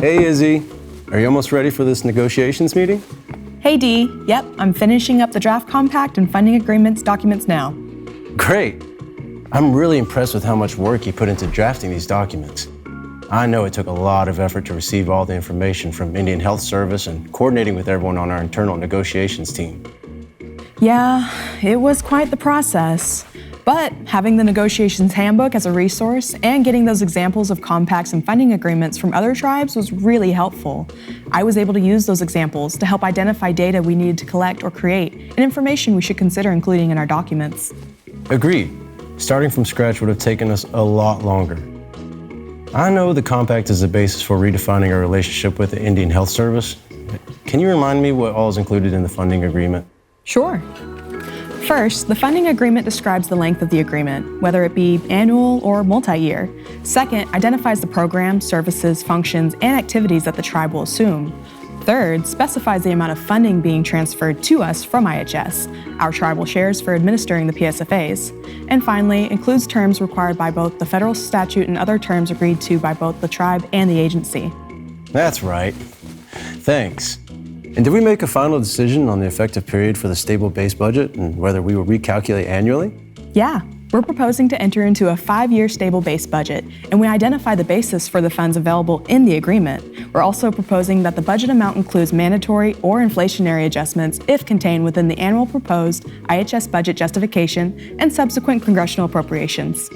Hey, Izzy. Are you almost ready for this negotiations meeting? Hey, Dee. Yep, I'm finishing up the draft compact and funding agreements documents now. Great. I'm really impressed with how much work you put into drafting these documents. I know it took a lot of effort to receive all the information from Indian Health Service and coordinating with everyone on our internal negotiations team. Yeah, it was quite the process. But having the negotiations handbook as a resource and getting those examples of compacts and funding agreements from other tribes was really helpful. I was able to use those examples to help identify data we needed to collect or create and information we should consider including in our documents. Agreed. Starting from scratch would have taken us a lot longer. I know the compact is the basis for redefining our relationship with the Indian Health Service. Can you remind me what all is included in the funding agreement? Sure. First, the funding agreement describes the length of the agreement, whether it be annual or multi-year. Second, identifies the programs, services, functions, and activities that the tribe will assume. Third, specifies the amount of funding being transferred to us from IHS, our tribal shares for administering the PSFAs. And finally, includes terms required by both the federal statute and other terms agreed to by both the tribe and the agency. That's right. Thanks. And did we make a final decision on the effective period for the stable base budget and whether we will recalculate annually? Yeah, we're proposing to enter into a 5-year stable base budget, and we identify the basis for the funds available in the agreement. We're also proposing that the budget amount includes mandatory or inflationary adjustments if contained within the annual proposed IHS budget justification and subsequent congressional appropriations.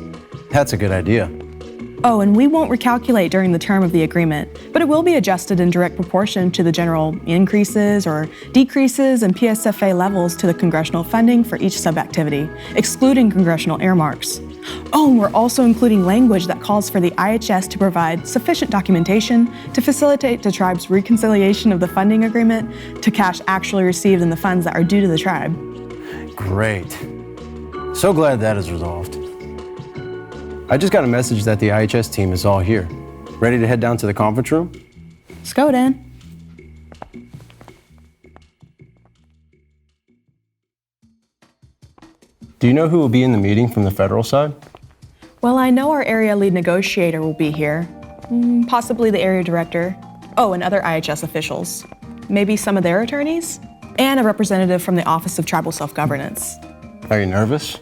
That's a good idea. Oh, and we won't recalculate during the term of the agreement, but it will be adjusted in direct proportion to the general increases or decreases in PSFA levels to the congressional funding for each subactivity, excluding congressional earmarks. Oh, and we're also including language that calls for the IHS to provide sufficient documentation to facilitate the tribe's reconciliation of the funding agreement to cash actually received in the funds that are due to the tribe. Great. So glad that is resolved. I just got a message that the IHS team is all here. Ready to head down to the conference room? Let's go, Dan. Do you know who will be in the meeting from the federal side? Well, I know our area lead negotiator will be here. Possibly the area director. Oh, and other IHS officials. Maybe some of their attorneys? And a representative from the Office of Tribal Self-Governance. Are you nervous?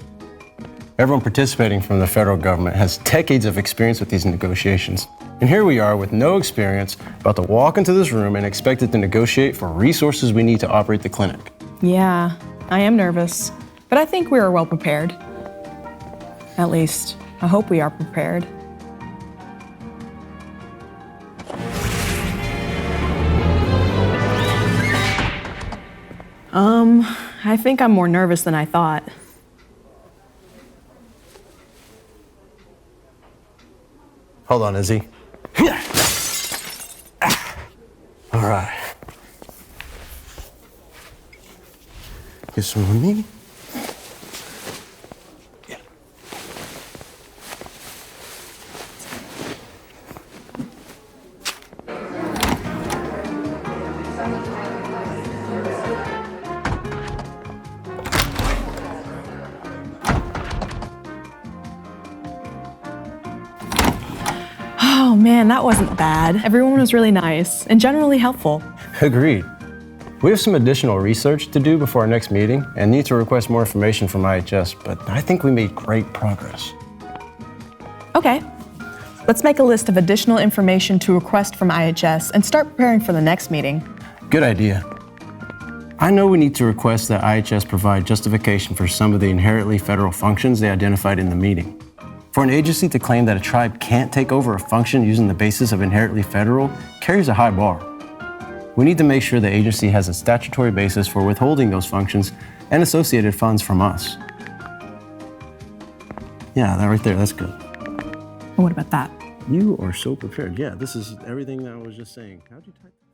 Everyone participating from the federal government has decades of experience with these negotiations. And here we are with no experience, about to walk into this room and expected to negotiate for resources we need to operate the clinic. Yeah, I am nervous, but I think we are well prepared. At least, I hope we are prepared. I think I'm more nervous than I thought. Hold on, Izzy. All right. Get some more me. Yeah. Oh man, that wasn't bad. Everyone was really nice and generally helpful. Agreed. We have some additional research to do before our next meeting and need to request more information from IHS, but I think we made great progress. Okay, let's make a list of additional information to request from IHS and start preparing for the next meeting. Good idea. I know we need to request that IHS provide justification for some of the inherently federal functions they identified in the meeting. For an agency to claim that a tribe can't take over a function using the basis of inherently federal carries a high bar. We need to make sure the agency has a statutory basis for withholding those functions and associated funds from us. Yeah, that right there, that's good. What about that? You are so prepared. Yeah, this is everything that I was just saying. How'd you type that?